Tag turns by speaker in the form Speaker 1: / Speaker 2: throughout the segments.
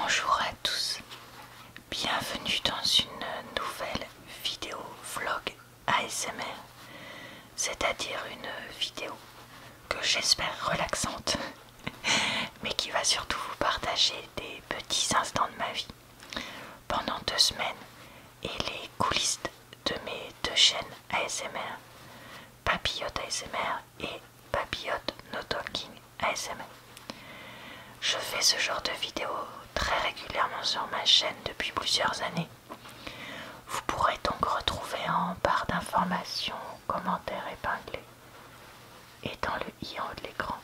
Speaker 1: Bonjour à tous, bienvenue dans une nouvelle vidéo vlog ASMR, c'est-à-dire une vidéo que j'espère relaxante, mais qui va surtout vous partager des petits instants de ma vie pendant 2 semaines et les coulisses de mes 2 chaînes ASMR, Papillote ASMR et Papillote No Talking ASMR. Je fais ce genre de vidéos très régulièrement sur ma chaîne depuis plusieurs années. Vous pourrez donc retrouver en barre d'informations, commentaires épinglés et dans le i en haut de l'écran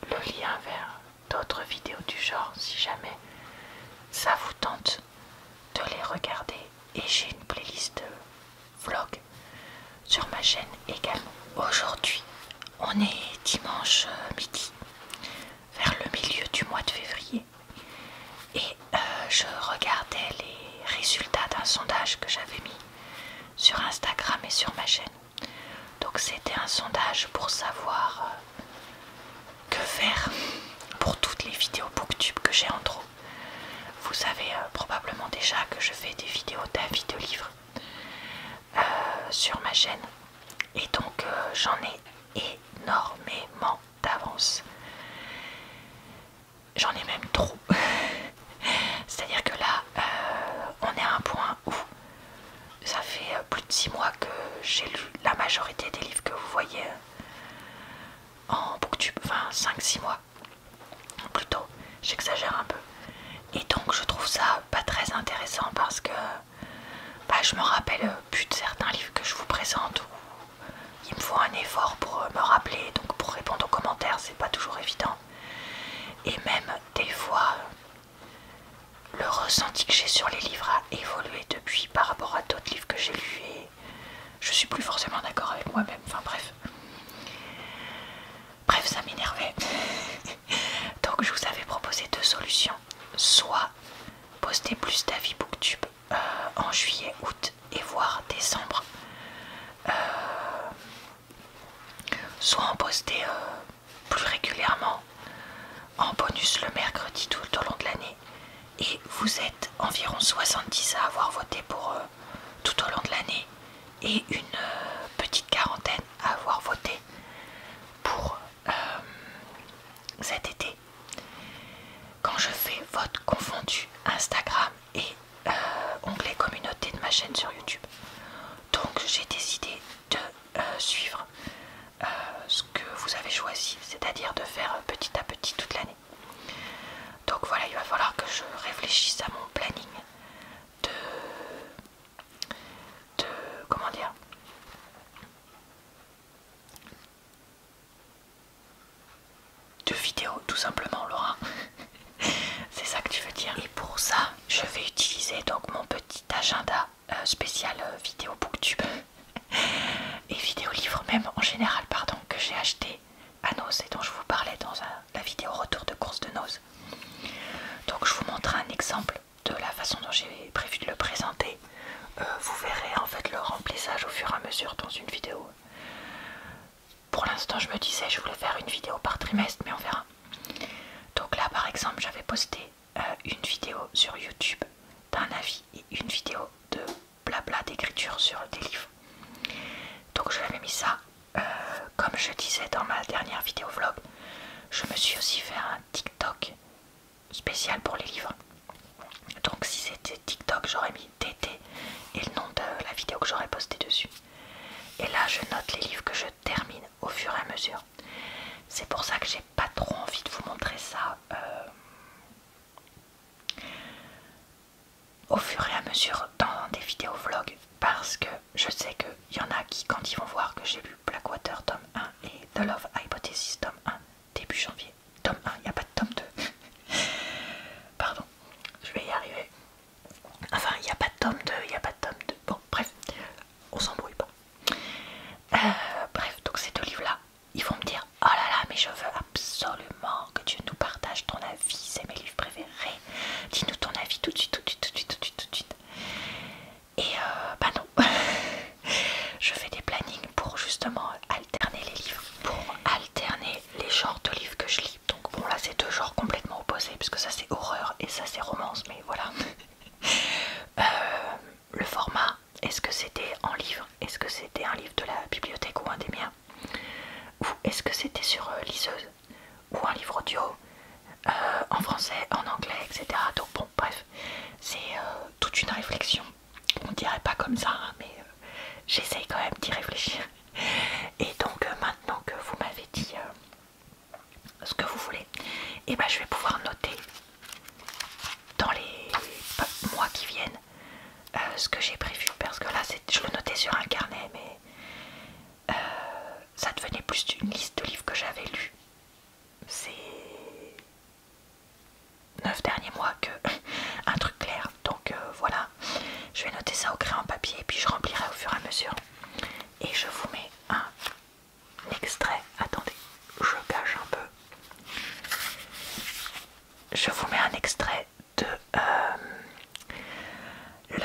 Speaker 1: le lien vers d'autres vidéos du genre si jamais ça vous tente de les regarder. Et j'ai une playlist de vlog sur ma chaîne également. Aujourd'hui, on est dimanche midi, vers le milieu du mois de février, et je regardais les résultats d'un sondage que j'avais mis sur Instagram et sur ma chaîne. Donc c'était un sondage pour savoir que faire pour toutes les vidéos booktube que j'ai en trop. Vous savez probablement déjà que je fais des vidéos d'avis de livres sur ma chaîne, et donc j'en ai énormément d'avance. J'en ai même trop. C'est-à-dire que là, on est à un point où ça fait plus de 6 mois que j'ai lu la majorité des livres que vous voyez en booktube, enfin 5-6 mois plutôt, j'exagère un peu. Et donc je trouve ça pas très intéressant parce que je m'en rappelle plus de certains livres que je vous présente, où il me faut un effort pour me rappeler, donc pour répondre aux commentaires c'est pas toujours évident. Et même des fois, le ressenti que j'ai sur les livres a évolué depuis par rapport à d'autres livres que j'ai lus, et je suis plus forcément d'accord avec moi-même, enfin bref. Bref, ça m'énervait. Donc je vous avais proposé 2 solutions. Soit poster plus d'avis booktube en juillet, août et voire décembre, soit en poster plus régulièrement en bonus le mercredi tout au long de l'année. Et vous êtes environ 70 à avoir voté pour tout au long de l'année, et une petite quarantaine à avoir voté pour cet été. Quand je fais vote confondu Instagram et onglet communauté de ma chaîne sur YouTube. Donc j'ai décidé de suivre ce que vous avez choisi, c'est-à-dire de faire petit à petit toute l'année. Donc voilà, il va falloir que je réfléchisse à mon planning de comment dire, de vidéos tout simplement, Laura. C'est ça que tu veux dire. Et pour ça, je vais utiliser donc mon petit agenda spécial vidéo booktube et vidéo livre même en général, pardon, que j'ai acheté à Noz et dont je vous parlais dans la vidéo retour de course de Noz. Donc je vous montre un exemple de la façon dont j'ai prévu de le présenter. Vous verrez en fait le remplissage au fur et à mesure dans une vidéo. Pour l'instant je me disais je voulais faire une vidéo par trimestre, mais on verra. Donc là par exemple j'avais posté une vidéo sur YouTube d'un avis et une vidéo de blabla d'écriture sur des livres. Donc je l'avais mis ça, comme je disais dans ma dernière vidéo vlog, je me suis aussi fait un TikTok spécial pour les livres. Donc si c'était TikTok, j'aurais mis TT et le nom de la vidéo que j'aurais postée dessus. Et là je note les livres que je termine au fur et à mesure. C'est pour ça que j'ai pas trop envie de vous montrer ça au fur et à mesure dans des vidéos vlog, parce que je sais qu'il y en a qui, quand ils vont voir que j'ai lu Blackwater tome 1 et The Love Hypothesis tome 1 début janvier, tome 1, il n'y a pas de tome 2 pardon, je vais y arriver, enfin il n'y a pas de tome 2, il n'y a pas de tome 2, bon bref, on s'embrouille pas. Bref, donc ces 2 livres là, ils vont me dire oh là là, mais je veux absolument que tu nous partages ton avis, c'est mes livres préférés, dis-nous ton avis tout de suite, tout de suite, tout de suite, tout de suite, tout de suite. Et bah non. Je fais des plannings pour justement alterner les livres, pour à et ça c'est romance, mais voilà. Le format, est-ce que c'était en livre? Est-ce que c'était un livre de la bibliothèque ou un des miens? Ou est-ce que c'était sur liseuse? Ou un livre audio en français, en anglais, etc. Donc bon, bref, c'est toute une réflexion. On dirait pas comme ça, hein, mais j'essaye quand même d'y réfléchir. Et donc maintenant que vous m'avez dit ce que vous voulez, et ben je vais pouvoir noter dans les mois qui viennent ce que j'ai prévu, parce que là je le notais sur un carnet, mais ça devenait plus une liste de livres que j'avais lus ces 9 derniers mois que un truc clair. Donc voilà, je vais noter ça au crayon papier et puis je remplirai au fur et à mesure. Et je vous mets un extrait. Attendez, je cache un peu. Je vous mets un extrait de le...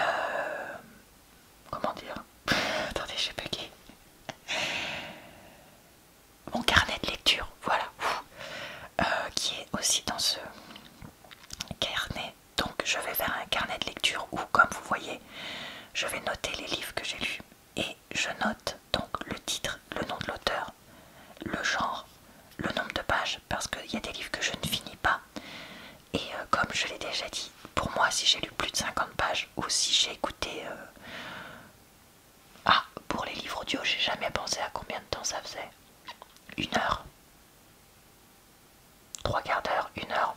Speaker 1: Comment dire? Attendez, j'ai bugué. Mon carnet de lecture, voilà. Qui est aussi dans ce carnet. Donc je vais faire un carnet de lecture où, comme vous voyez, je vais noter les livres que j'ai lus. Et je note donc le titre, le nom de l'auteur, le genre, le nombre de pages, parce qu'il y a des livres que je ne finis pas. Et comme je l'ai déjà dit, pour moi, si j'ai lu plus de 50 pages ou si j'ai écouté... Ah, pour les livres audio, j'ai jamais pensé à combien de temps ça faisait. 1 heure, 3/4 d'heure, 1 heure.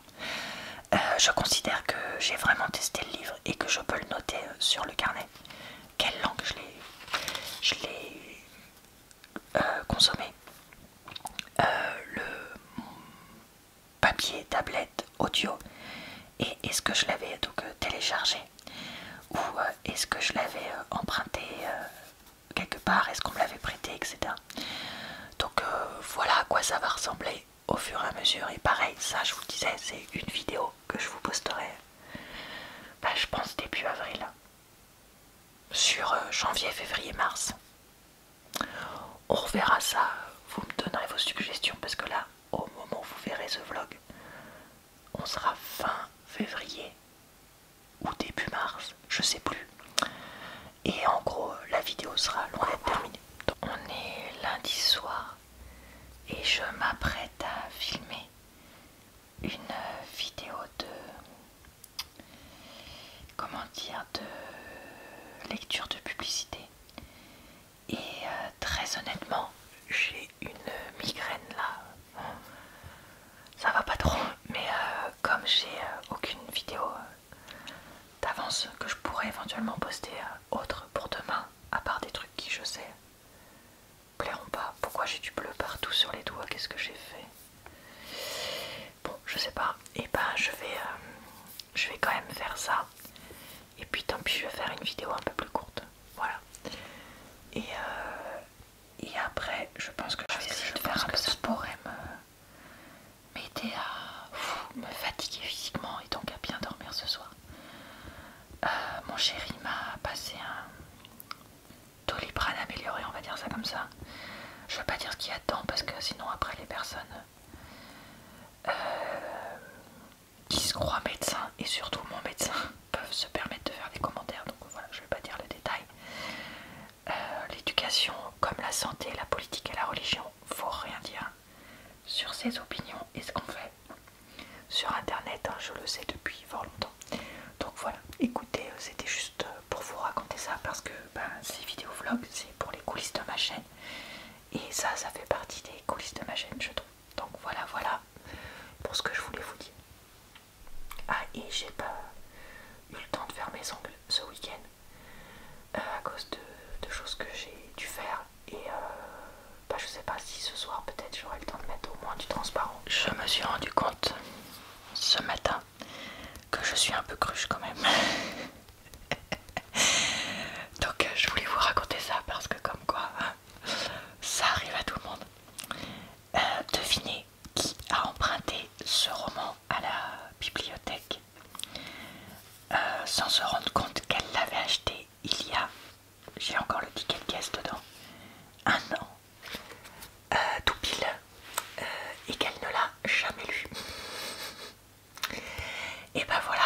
Speaker 1: Je considère que j'ai vraiment testé le livre et que je peux le noter sur le carnet. Quelle langue je l'ai consommé. Le papier, tablette, audio, et est-ce que je l'avais donc téléchargé ou est-ce que je l'avais emprunté quelque part, est-ce qu'on me l'avait prêté, etc. Donc voilà à quoi ça va ressembler au fur et à mesure. Et pareil, ça je vous le disais, c'est une vidéo que je vous posterai, je pense début avril, sur janvier, février, mars. On reverra ça, vous me donnerez vos suggestions, parce que là, au moment où vous verrez ce vlog, on sera fin février ou début mars, je sais plus. Et en gros, la vidéo sera loin d'être terminée. Donc, on est lundi soir et je m'apprête à filmer une vidéo de... comment dire, de lecture de publicité. Et très honnêtement, j'ai une migraine là. Ça va pas trop, mais comme j'ai aucune vidéo d'avance que je pourrais éventuellement poster autre pour demain, à part des trucs qui je sais plairont pas. Pourquoi j'ai du bleu partout sur les doigts? Qu'est-ce que j'ai fait? Bon, je sais pas. Et ben je vais quand même faire ça. Et puis tant pis, je vais faire une vidéo un peu plus courte. Voilà. Et après, je pense que je vais essayer de faire un peu de sport et m'aider à me fatiguer physiquement et donc à bien dormir ce soir. Mon chéri m'a passé un Doliprane amélioré, on va dire ça comme ça. Je vais pas dire ce qu'il y a dedans parce que sinon après les personnes qui se croient médecins et surtout mon médecin peuvent se permettre de faire des commentaires, donc voilà, je vais pas dire le détail. L'éducation comme la santé, la politique et la religion, faut rien dire sur ses opinions et ce qu'on fait sur internet, hein, je le sais depuis fort longtemps. Donc voilà, écoutez, c'était juste pour vous raconter ça parce que ces vidéos vlogs c'est pour les coulisses de ma chaîne et ça fait partie des coulisses de ma chaîne, je trouve. Donc voilà pour ce que je voulais vous dire. Ah, et j'ai pas eu le temps de faire mes ongles ce week-end à cause de choses que j'ai dû faire et je sais pas si ce soir peut-être j'aurai le temps de mettre au moins du transparent. Je me suis rendu compte ce matin que je suis un peu cruche quand même. Donc je voulais vous raconter ça parce que comme quoi ça arrive à tout le monde. Devinez qui a emprunté ce roman à la bibliothèque sans se rendre compte qu'elle l'avait acheté il y a, j'ai encore le ticket de caisse dedans, 1 an, tout pile, et qu'elle ne l'a jamais lu. Et voilà.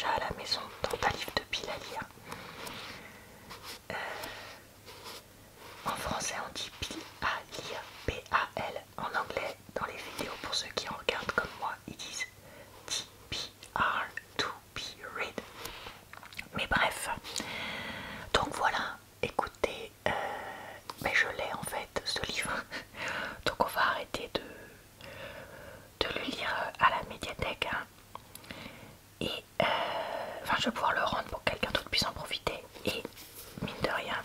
Speaker 1: déjà à la maison dans ta livre de pile à lire. En français on dit pile à lire, P-A-L. En anglais, dans les vidéos, pour ceux qui en regardent comme moi, ils disent T-P-R, to be read. Mais bref, donc voilà, écoutez, mais je l'ai en fait ce livre, donc on va arrêter de le lire à la médiathèque, hein. Et enfin je vais pouvoir le rendre pour que quelqu'un d'autre puisse en profiter. Et mine de rien,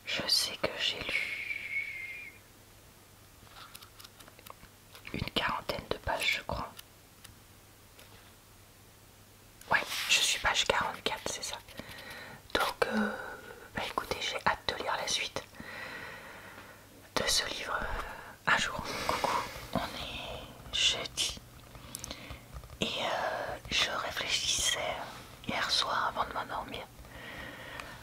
Speaker 1: je sais que j'ai lu une quarantaine de pages, je crois. Ouais, je suis page 44, c'est ça. Donc, bah écoutez, j'ai hâte de lire la suite de ce livre un jour. Coucou, on est jeudi. Et je réfléchissais hier soir avant de m'endormir.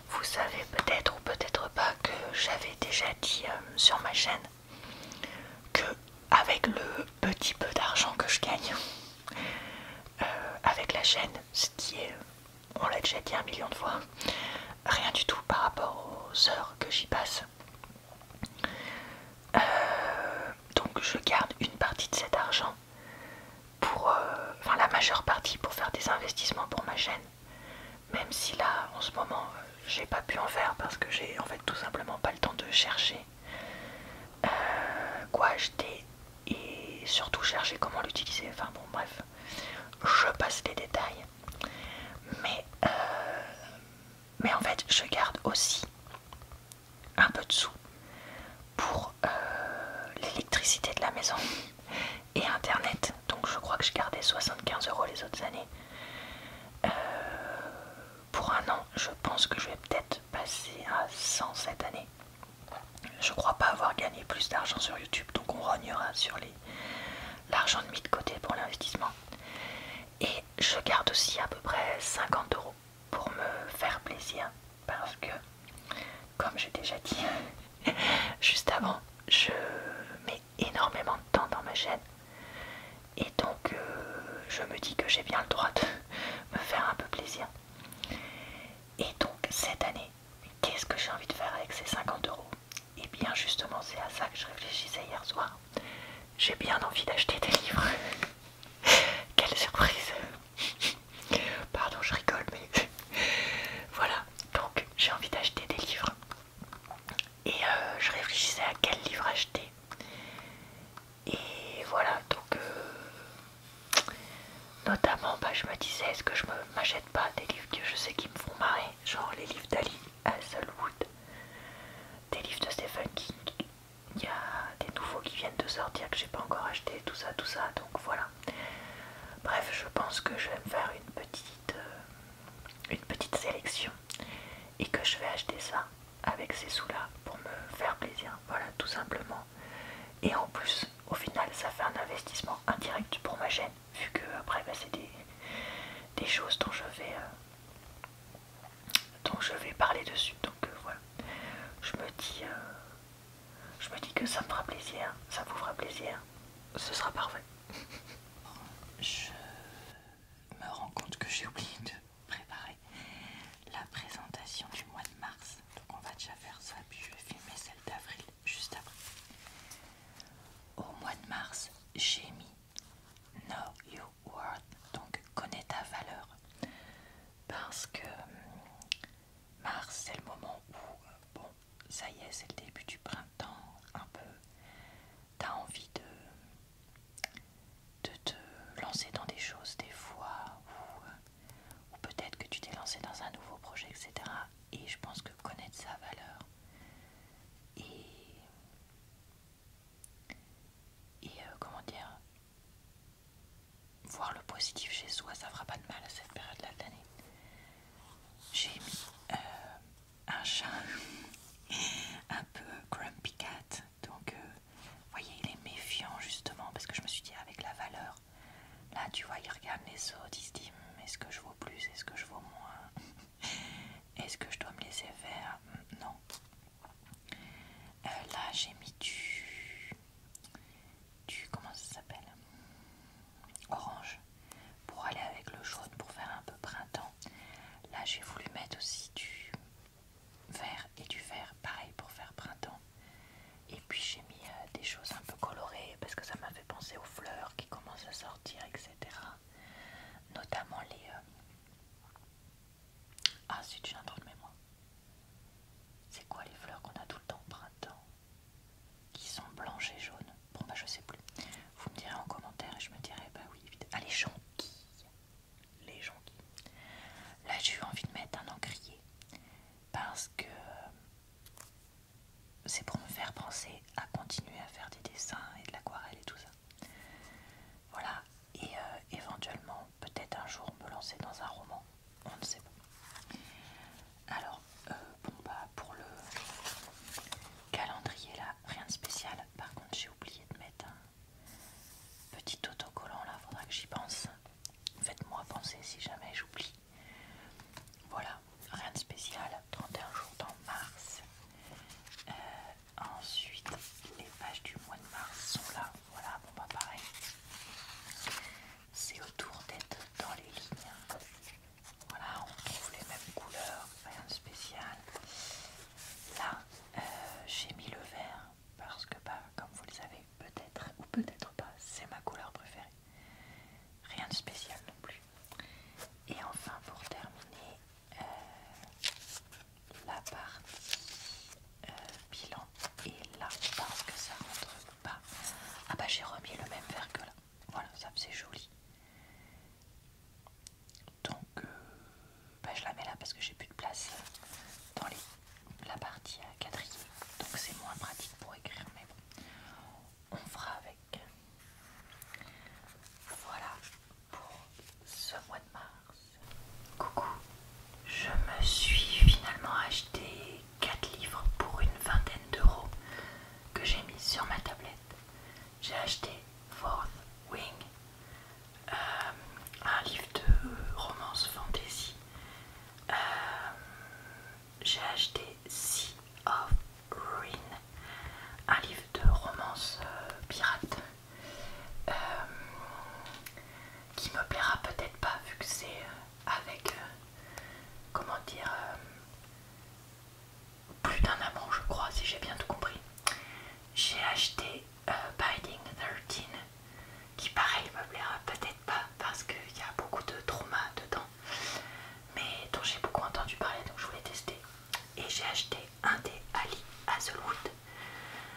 Speaker 1: Vous savez peut-être ou peut-être pas que j'avais déjà dit sur ma chaîne que avec le petit peu d'argent que je gagne avec la chaîne, ce qui est, on l'a déjà dit 1 million de fois, rien du tout par rapport aux heures que j'y passe. Donc je garde une partie de cet argent pour, enfin la majeure partie pour faire des investissements pour ma chaîne. Même si là, en ce moment, j'ai pas pu en faire parce que j'ai en fait tout simplement pas le temps de chercher quoi acheter et surtout chercher comment l'utiliser. Enfin bon, bref, je passe les détails. Mais en fait, je garde aussi un peu de sous pour l'électricité de la maison et internet. Donc je crois que je gardais 75 € les autres années. Pour un an, je pense que je vais peut-être passer à 100 cette année. Je crois pas avoir gagné plus d'argent sur YouTube, donc on rognera sur l'argent de mis de côté pour l'investissement. Et je garde aussi à peu près 50 € pour me faire plaisir, parce que, comme j'ai déjà dit juste avant, je mets énormément de temps dans ma chaîne. Et donc, je me dis que j'ai bien le droit de me faire un peu plaisir. Et donc, cette année, qu'est-ce que j'ai envie de faire avec ces 50 €? Et bien justement, c'est à ça que je réfléchissais hier soir. J'ai bien envie d'acheter des livres. Quelle surprise! Pardon, je rigole, mais voilà. Donc, j'ai envie d'acheter des livres. Et je réfléchissais à quel livre acheter. Et voilà, donc notamment, bah, je me disais, est-ce que je m'achète pas des livres que je sais qui me font marrer, genre les livres d'Ali Hazelwood, des livres de Stephen King. Il y a des nouveaux qui viennent de sortir que j'ai pas encore acheté, tout ça, donc voilà. Bref, je pense que je vais me faire une petite sélection et que je vais acheter ça avec ces sous-là pour me faire plaisir, voilà, tout simplement. Et en plus, au final, ça fait un investissement indirect pour ma chaîne, vu que après, bah, c'est des choses dont je vais parler dessus. Donc voilà, je me dis que ça me fera plaisir, ça vous fera plaisir, ce sera parfait. Je me rends compte que j'ai oublié de préparer la présentation du mois de mars. Donc on va déjà faire ça, puis je vais filmer celle d'avril juste après. Au mois de mars, j'ai mis Know Your Worth, donc connais ta valeur. Parce que mars, c'est le moment où, bon, ça y est, c'est le début du printemps, un peu, t'as envie de te lancer dans des choses des fois, ou peut-être que tu t'es lancé dans un nouveau projet, etc. Et je pense que connaître sa valeur et comment dire, voir le positif chez soi, ça fera pas de mal à cette période-là de l'année. J'ai mis un chat un peu grumpy cat, donc vous voyez, il est méfiant justement, parce que je me suis dit avec la valeur, là tu vois, il regarde les autres, il se dit est-ce que je vaux plus, est-ce que je vaux moins, est-ce que je dois me laisser faire, non. Là j'ai mis du comment ça s'appelle, orange, pour aller avec le jaune, pour faire un peu printemps. lancer dans un roman, on ne sait pas. Alors, bon bah pour le calendrier là, rien de spécial. Par contre, j'ai oublié de mettre un petit autocollant là, faudra que j'y pense. Faites-moi penser si jamais j'oublie. Voilà, rien de spécial, 31 jours dans mars. Ensuite, les pages du mois de mars sont là. Voilà, bon bah pareil. C'est autour d'être dans les lignes. Voilà, on trouve les mêmes couleurs, rien de spécial. Là, j'ai mis le vert parce que, bah, comme vous le savez, peut-être ou peut-être pas, c'est ma couleur préférée. Rien de spécial non plus. Et enfin, pour terminer, la partie bilan est là parce que ça rentre pas. Ah bah j'ai remis le même vert que là. Voilà, ça c'est joli. Donc bah, je la mets là parce que j'ai plus de place dans la partie à quadriller. Donc c'est moins pratique pour écrire, mais bon, on fera avec. Voilà pour ce mois de mars. Coucou, je me suis finalement acheté 4 livres pour une vingtaine d'euros que j'ai mis sur ma tablette. J'ai acheté Fourth Wing, un livre de romance fantasy. J'ai acheté Sea of Ruin, un livre de romance pirate, qui me plaira peut-être pas vu que c'est avec, comment dire, plus d'un amant je crois, si j'ai bien tout compris. J'ai acheté Binding 13, qui pareil me plaira peut-être pas parce qu'il y a beaucoup de trauma dedans, mais dont j'ai beaucoup entendu parler, donc je voulais tester. Et j'ai acheté un des Ali Hazelwood,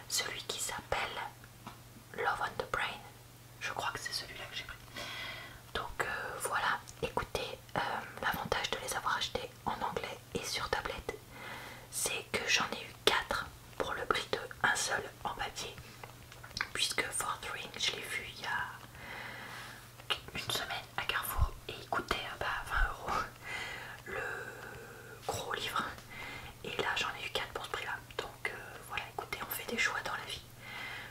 Speaker 1: celui qui s'appelle Love on the Brain. Je crois que c'est celui-là que j'ai pris. Donc voilà, écoutez, l'avantage de les avoir achetés en anglais et sur tablette, c'est que j'en ai eu 4 pour le prix de un seul en papier, puisque Fourth Ring, je l'ai vu il y a une semaine à Carrefour et il coûtait 20 € le gros livre, et là j'en ai eu 4 pour ce prix là. Donc voilà, écoutez, on fait des choix dans la vie.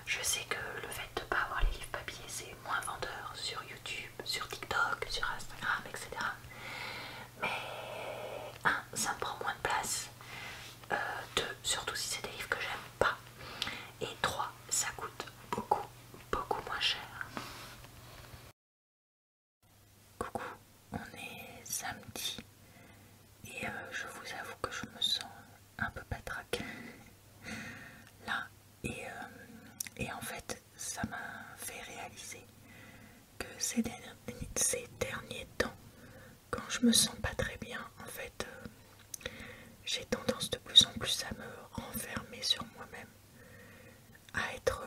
Speaker 1: Je sais que le fait de ne pas avoir les livres papier c'est moins vendeur sur YouTube, sur TikTok, sur Instagram, etc. Mais 1, ça me prend moins de place, 2, surtout si c'est des livres que j'aime pas, et 3, ça coûte beaucoup moins cher. Coucou, on est samedi et je vous avoue que je me sens un peu patraque là, et en fait ça m'a fait réaliser que ces derniers temps, quand je me sens pas très bien, en fait j'ai tendance de plus en plus à me renfermer sur moi-même, à être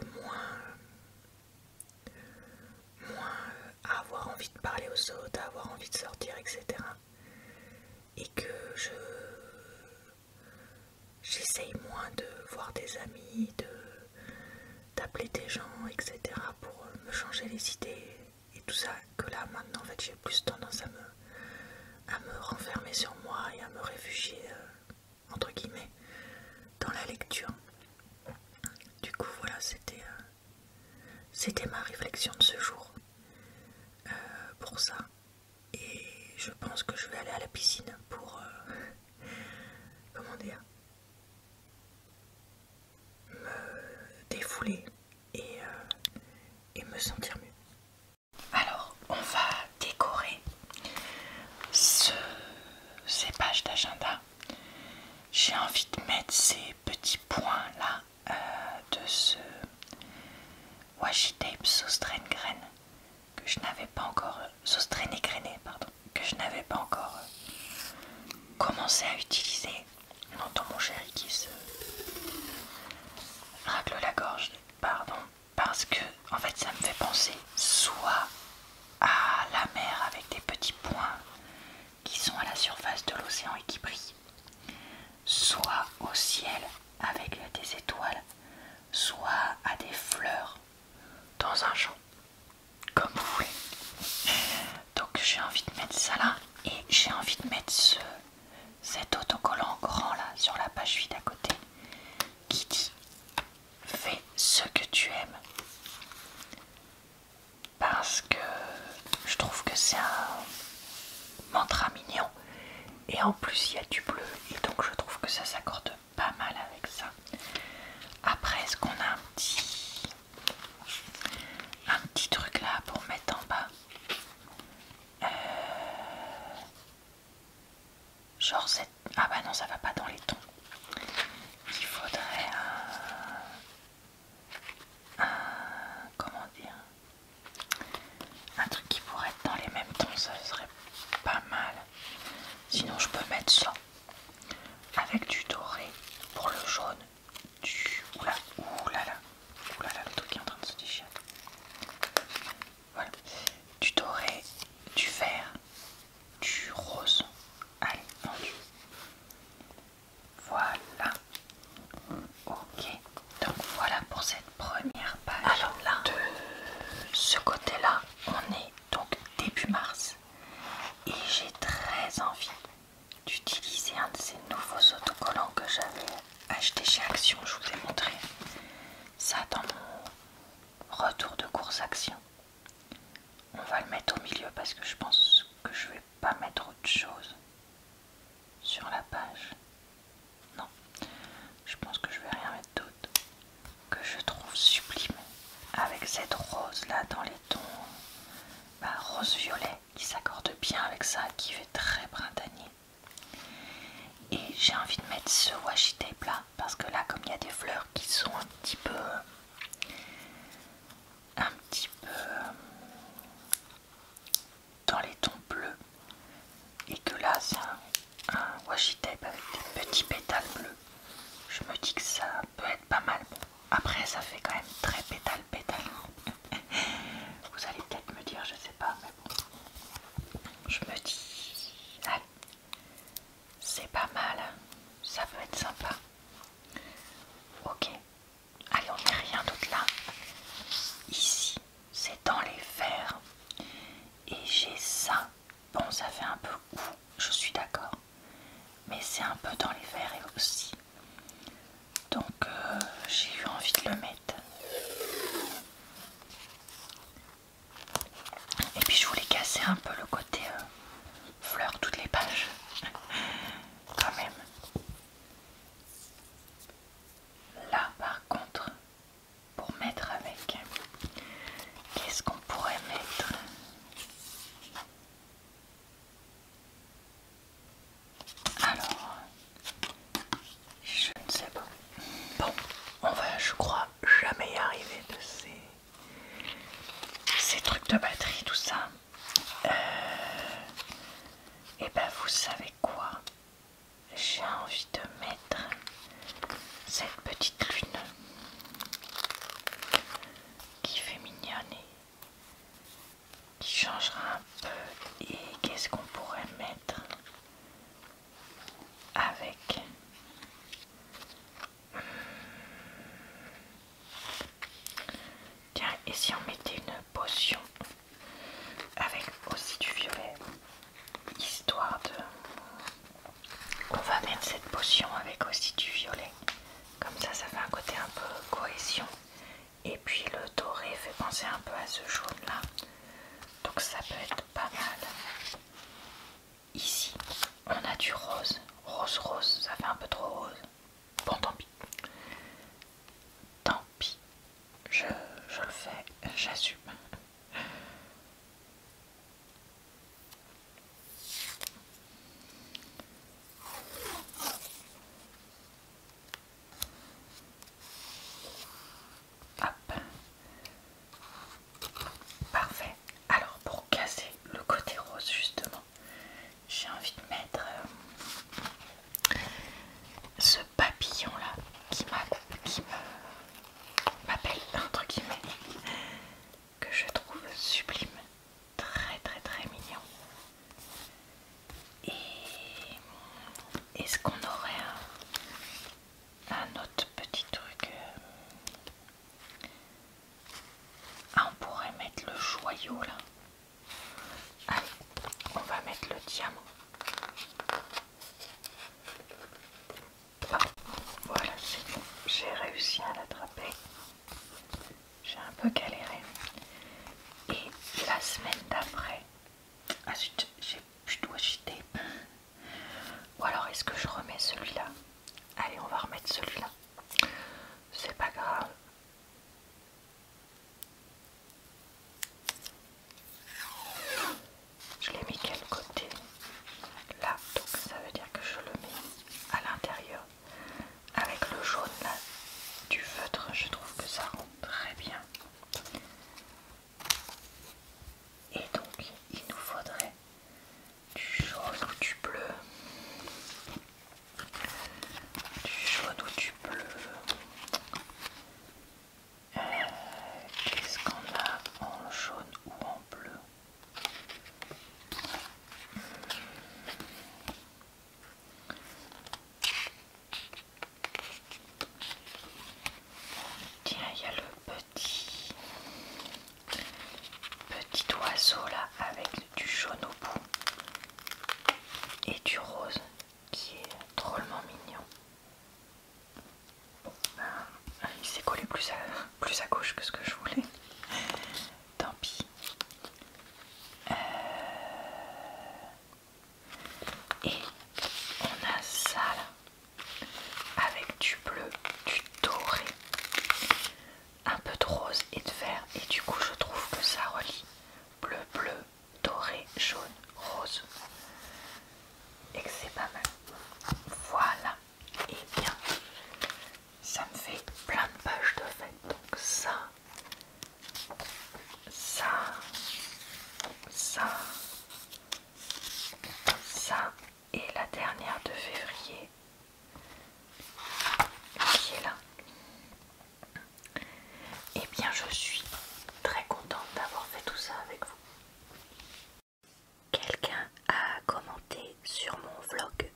Speaker 1: à avoir envie de parler aux autres, à avoir envie de sortir, etc. Et que j'essaye moins de voir des amis, d'appeler des gens, etc. pour me changer les idées et tout ça, que là maintenant en fait j'ai plus tendance à me renfermer sur moi et à me réfugier entre guillemets dans la lecture. Du coup voilà, c'était ma réflexion de ce jour pour ça, et je pense que je vais aller à la piscine pour comment dire, me défouler et me sentir mieux. Alors on va décorer ces pages d'agenda. J'ai envie de mettre ces petits points là de ce washi tape Sauce-Traîne Graine que je n'avais pas encore, Sauce-Traîne Égrenée pardon, que je n'avais pas encore commencé à utiliser. On entend mon chéri qui se racle la gorge, pardon, parce que en fait ça me fait penser soit à la mer avec des petits points qui sont à la surface de l'océan et qui brillent, soit au ciel avec des étoiles, soit à des fleurs dans un champ, comme vous voulez. Donc j'ai envie de mettre ça là et j'ai envie de mettre cet autocollant grand là sur la page vide à côté qui dit fais ce que tu aimes, parce que je trouve que c'est un mantra mignon et en plus il y a du bleu et donc je trouve que ça s'accorde pas mal avec ça. Après, est-ce qu'on a un petit truc là pour mettre en bas, genre cette... Ah bah non, ça va pas dans les tons. Il faudrait comment dire, un truc qui pourrait être dans les mêmes tons, ça serait pas mal. Sinon je peux mettre ça avec du doré pour le jaune, du... Oulala, le truc est en train de se déchirer. Voilà, du doré, du vert, du rose. Allez, vendu. Voilà. Ok, donc voilà pour cette première page. Alors là, de ce côté-là, on est donc début mars et j'ai très envie d'utiliser un de ces nouveaux autocollants que j'avais acheté chez Action. Je vous ai montré ça dans mon retour de course Action. On va le mettre au milieu parce que je pense que je vais pas mettre autre chose sur la page. Non, je pense que je vais rien mettre d'autre, que je trouve sublime avec cette rose là dans les tons rose violet qui s'accorde bien avec ça, qui fait très printanier. Et j'ai envie de mettre ce washi tape là parce que là, comme il y a des fleurs qui sont un petit peu dans les tons bleus et que là c'est un washi tape avec des petits pétales bleus, je me dis que ça peut être pas mal. Bon, après ça fait quand même très pétale. Vous allez peut-être me dire, je sais pas, mais bon, je me dis allez, c'est pas mal, ça peut être sympa. Ok, allez, on met rien d'autre là. Ici c'est dans les verts et j'ai ça. Bon, ça fait un peu ouf, je suis d'accord, mais c'est un peu dans les verts aussi, donc j'ai eu envie de le mettre. Et puis je voulais casser un peu le côté fleur toutes les pages quand même. Là par contre, pour mettre avec, qu'est-ce qu'on pourrait mettre? Alors, je ne sais pas. Bon, on va, je crois, jamais y arriver de ces trucs de batterie, tout ça. Et ben vous savez quoi? J'ai envie de mettre cette petite lune qui fait mignonne et qui changera un peu. Et qu'est-ce qu'on pourrait mettre avec? Tiens, et si on mettait une potion avec aussi du violet, histoire de... On va mettre cette potion avec aussi du violet, comme ça ça fait un côté un peu cohésion, et puis le doré fait penser un peu à ce jaune là, donc ça peut être pas mal. Ici on a du rose, rose, ça fait un peu trop rose. Bon, tant pis, je le fais, j'assume. Hop. Parfait. Alors pour casser le côté rose justement, j'ai envie de mettre ce papillon là qui m'appelle entre guillemets, que je trouve sublime, très mignon. Et est-ce qu'on aurait un autre petit truc? Ah, on pourrait mettre le joyau là. Allez, on mettre le diamant. Ah, voilà, c'est bon, j'ai réussi à l'attraper. J'ai un peu galéré. Et la semaine d'après, ah zut, j'ai plus de washi tape. Ou alors est-ce que je remets celui-là? Allez, on va remettre celui-là. C'est pas grave. Je l'ai mis quel côté? Là, donc ça veut dire que je le mets à l'intérieur. Avec le jaune là du feutre, je trouve que ça rend très bien. Et donc, il nous faudrait du jaune ou du bleu. Du jaune ou du bleu. Qu'est-ce qu'on a en jaune ou en bleu? Tiens, il y a le petit oiseau là avec du jaune au bout et du rose qui est drôlement mignon. Bon, ben, il s'est collé plus à gauche que ce que je voulais. Tant pis. Et on a ça là avec du bleu, du doré, un peu de rose et de vert, et du coup je trouve que ça relie bleu, bleu, doré, jaune, rose, et que c'est pas mal. Voilà, et bien ça me fait plein de pages de fête. Donc ça, et la dernière de février qui est là. Et bien je suis très contente d'avoir fait tout ça avec vous. Quelqu'un a commenté sur mon vlog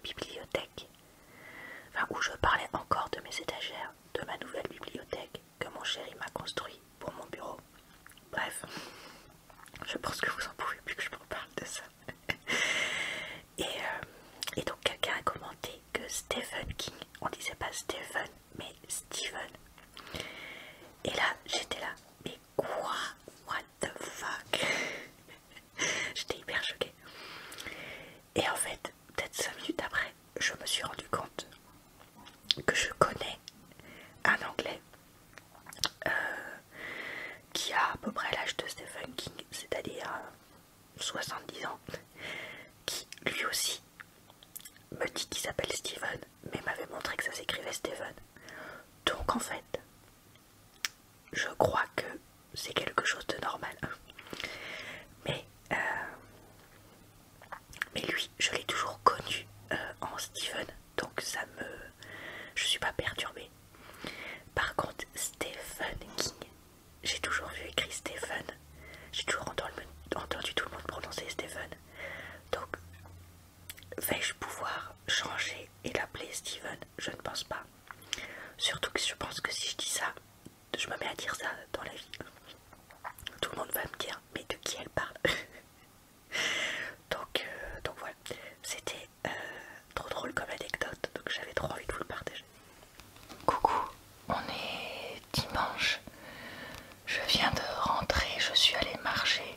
Speaker 1: bibliothèque, enfin où je parlais encore de mes étagères, de ma nouvelle bibliothèque que mon chéri m'a construit pour mon bureau. Bref, je pense que vous en pouvez plus que je me parle de ça. Et donc quelqu'un a commenté que Stephen King, on disait pas Stephen mais Stephen. Et là j'étais là, mais quoi? What the fuck? J'étais hyper choquée. Et en fait, peut-être 5 minutes après, je me suis rendu compte que je connais un anglais qui a à peu près l'âge de Stephen King, c'est-à-dire 70 ans, qui lui aussi me dit qu'il s'appelle Steven, mais m'avait montré que ça s'écrivait Stephen. Donc en fait, je crois que c'est quelque chose de normal. Mais lui, je l'ai toujours connu en Stephen, donc je suis pas perturbée. Par contre, Stephen King, j'ai toujours vu écrit Stephen, j'ai toujours entendu tout le monde prononcer Stephen. Donc, vais-je pouvoir changer et l'appeler Stephen? Je ne pense pas. Surtout que je pense que si je dis ça, je me mets à dire ça dans la vie, tout le monde va me dire mais de qui elle parle? donc voilà, c'était trop drôle comme anecdote, donc j'avais trop envie de vous le partager. Coucou, on est dimanche, je viens de rentrer, je suis allée marcher,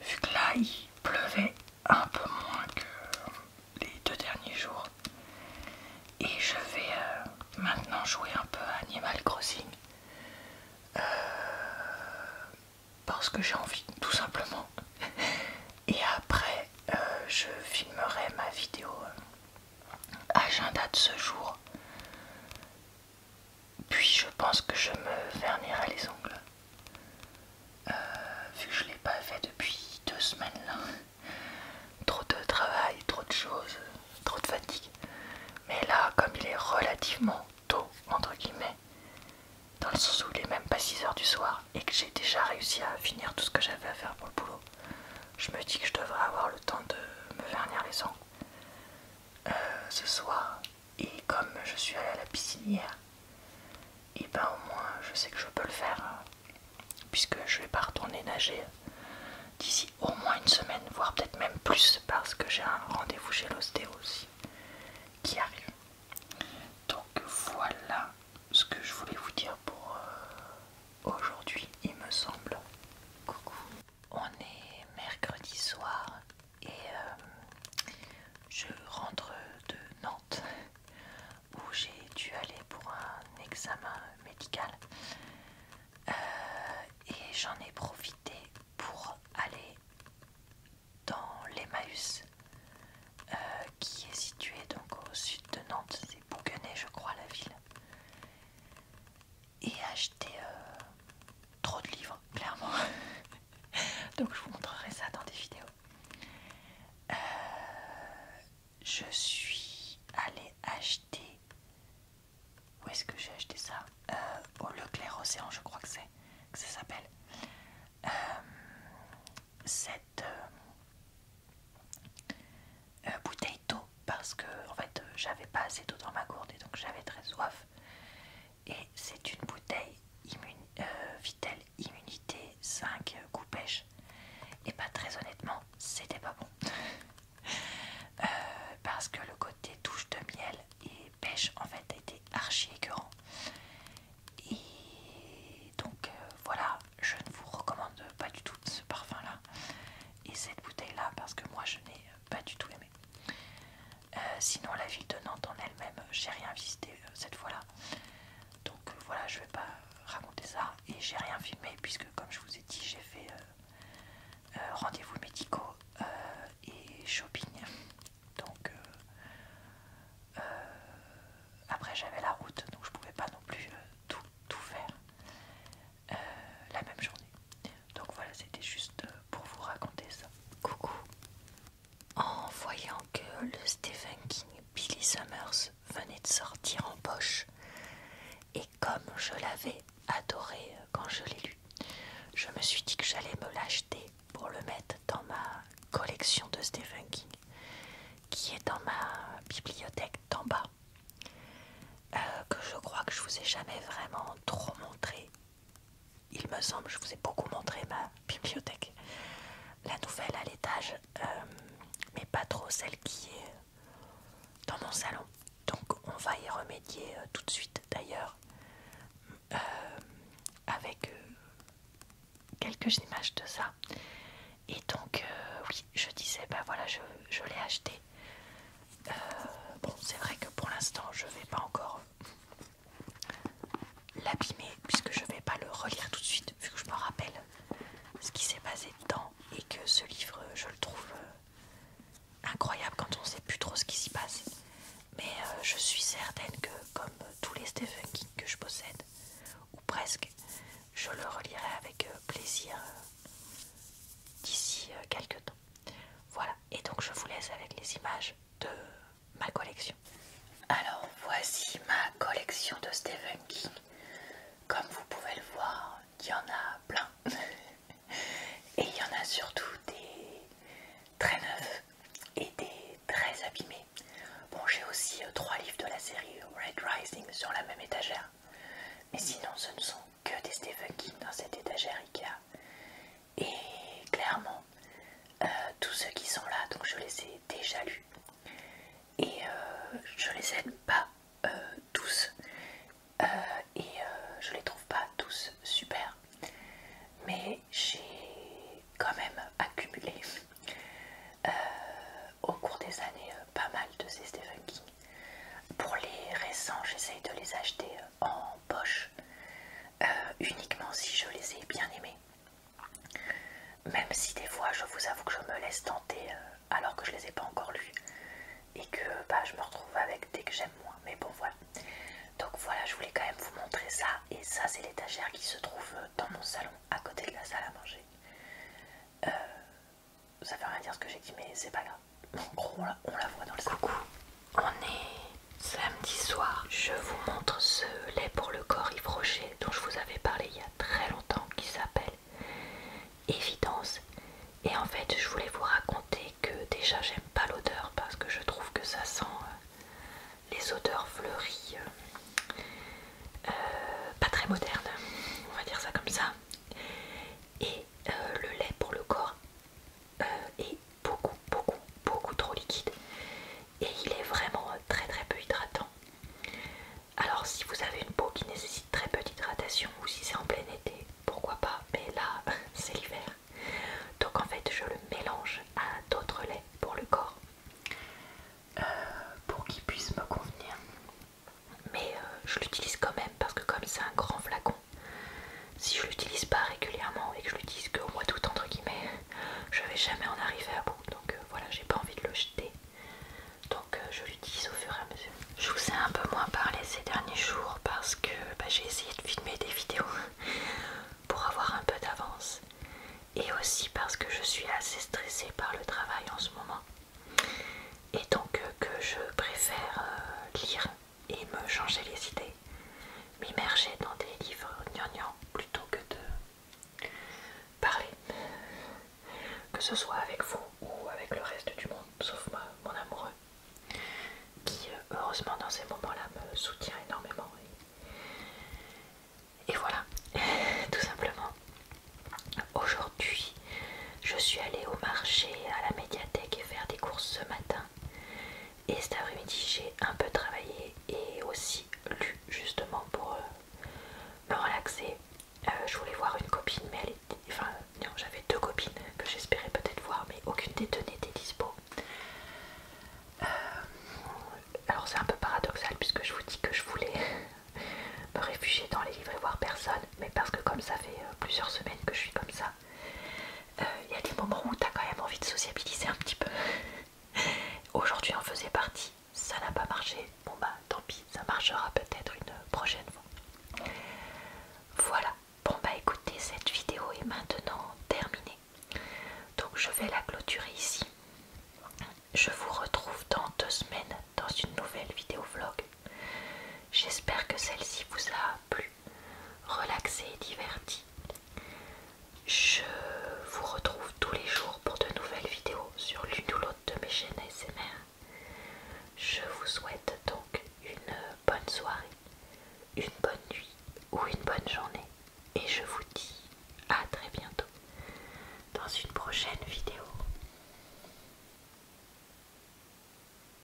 Speaker 1: vu que là il pleuvait un peu moins que les 2 derniers jours, et je vais maintenant jouer un peu à Animal Crossing. Parce que j'ai envie, tout simplement. Et après, je filmerai ma vidéo agenda de ce jour. Puis je pense que je me vernirai les ongles. Vu que je ne l'ai pas fait depuis 2 semaines là. Trop de travail, trop de choses, trop de fatigue. Mais là, comme il est relativement tôt, entre guillemets, dans le sens où il est même pas 6 h du soir et que j'ai déjà réussi à finir tout ce que j'avais à faire pour le boulot, je me dis que je devrais avoir le temps de me vernir les ongles ce soir. Et comme je suis allée à la piscine hier, et ben au moins je sais que je peux le faire puisque je vais pas retourner nager d'ici au moins une semaine, voire peut-être plus parce que j'ai un rendez-vous chez l'ostéo aussi qui arrive. Donc voilà ce que je voulais vous dire pour aujourd'hui, il me semble. Coucou. On est mercredi soir et je rentre de Nantes où j'ai dû aller pour un examen médical et j'en ai profité pour aller dans l'Emmaüs qui est situé donc au sud de Nantes, c'est Bouguenais je crois la ville, et acheter trop de livres clairement. Donc je vous montrerai ça dans des vidéos. Je suis allée acheter, où est-ce que j'ai acheté ça, au Leclerc Océan je crois que ça s'appelle, cette bouteille d'eau parce que en fait j'avais pas assez d'eau dans ma gourde et donc j'avais très soif, et c'est une bouteille Vitel Immunité 5 goût pêche, et pas très honnêtement c'était pas bon. Parce que le côté touche de miel et pêche en fait a été archi écœurant, et donc voilà, je ne vous recommande pas du tout ce parfum là et cette bouteille là parce que moi je n'ai pas du tout aimé. Sinon la ville de Nantes en elle-même, j'ai rien visité cette fois-là, donc voilà, je vais pas raconter ça, et j'ai rien filmé puisque comme je vous ai dit j'ai fait rendez-vous médicaux et shopping, donc après j'avais la route donc je pouvais pas non plus tout faire la même journée, donc voilà, c'était juste pour vous raconter ça. Coucou. En voyant que le Stephen King Billy Summers venait de sortir en poche, et comme je l'avais adoré quand je l'ai lu, je me suis dit que j'allais me l'acheter pour le mettre dans ma collection de Stephen King qui est dans ma bibliothèque d'en bas, que je crois que je vous ai jamais vraiment trop montré. Il me semble, je vous ai beaucoup montré ma bibliothèque, la nouvelle à l'étage, mais pas trop celle qui est dans mon salon. Donc on va y remédier tout de suite d'ailleurs, avec quelques images de ça. Et donc oui, je disais, bah voilà, je l'ai acheté. Bon, c'est vrai que pour l'instant je vais pas encore l'abîmer puisque je vais pas le relire tout de suite vu que je me rappelle ce qui s'est passé dedans, et que ce livre je le trouve incroyable quand on sait plus trop ce qui s'y passe. Mais je suis certaine que comme tous les Stephen King que je possède, ou presque, je le relirai avec plaisir d'ici quelques temps. Voilà, et donc je vous laisse avec les images de ma collection. Alors voici ma collection de Stephen King. Comme vous pouvez le voir, il y en a plein. Et il y en a surtout des très neufs et des très abîmés. Bon, j'ai aussi 3 livres de la série Red Rising sur la même étagère. Mais sinon, ce ne sont que des Stephen King dans cette étagère Ikea. Et clairement, tous ceux qui sont là, donc je les ai déjà lus. Et je les aime pas tous. Et je les trouve pas tous super. Mais j'ai quand même accumulé au cours des années pas mal de ces Stephen King. Pour les récents, j'essaye de les acheter en poche, uniquement si je les ai bien aimés. Même si des fois je vous avoue que je me laisse tenter alors que je les ai pas encore lus, et que bah, je me retrouve avec des que j'aime moins, mais bon voilà. Donc voilà, je voulais quand même vous montrer ça, et ça c'est l'étagère qui se trouve dans mon salon à côté de la salle à manger. Ça veut rien dire ce que j'ai dit, mais c'est pas grave. En gros on la voit dans le salon. Coucou, on est samedi soir. Je vous montre ce lait pour le corps Yves Rocher dont je vous avais parlé il y a très longtemps, qui s'appelle Évidence. Et en fait je voulais vous raconter que déjà j'aime pas l'odeur parce que je trouve que ça sent les odeurs fleuries, pas très modernes, on va dire ça comme ça. Et le lait pour le corps est beaucoup en arriver à bout, donc voilà, j'ai pas envie de le jeter, donc je l'utilise au fur et à mesure. Je vous ai un peu moins parlé ces derniers jours parce que j'ai essayé de filmer des vidéos pour avoir un peu d'avance, et aussi parce que je suis assez stressée par le travail en ce moment, et donc que je préfère lire et me changer les idées, m'immerger dans des livres gnangnang plutôt que de parler, que ce soit avec vous ou avec le reste du monde, sauf mon amoureux, qui heureusement dans ces moments-là me soutient énormément. Et voilà, tout simplement. Aujourd'hui, je suis allée au marché, à la médiathèque et faire des courses ce matin. Et cet après-midi, j'ai un peu travaillé et aussi lu justement pour me relaxer. Je voulais voir une copine, mais elle était... Enfin, non, j'avais deux copines que j'espérais peut-être voir, mais aucune des deux n'était dispo. Alors c'est un peu paradoxal puisque je vous dis que je voulais me réfugier dans les livres et voir personne, mais parce que comme ça fait plusieurs semaines que je suis comme ça, il y a des moments où t'as quand même envie de sociabiliser un petit peu. Aujourd'hui en faisait partie, ça n'a pas marché, bon bah tant pis, ça marchera peut-être une prochaine fois. Voilà, bon bah écoutez, cette vidéo est maintenant terminée, donc je vais la clôturer ici. Je vous retrouve dans 2 semaines dans une nouvelle vidéo vlog. J'espère que celle-ci vous a plu, relaxé et diverti. Je vous retrouve tous les jours pour de nouvelles vidéos sur l'une ou l'autre de mes chaînes ASMR. Je vous souhaite donc une bonne soirée, une bonne nuit ou une bonne journée.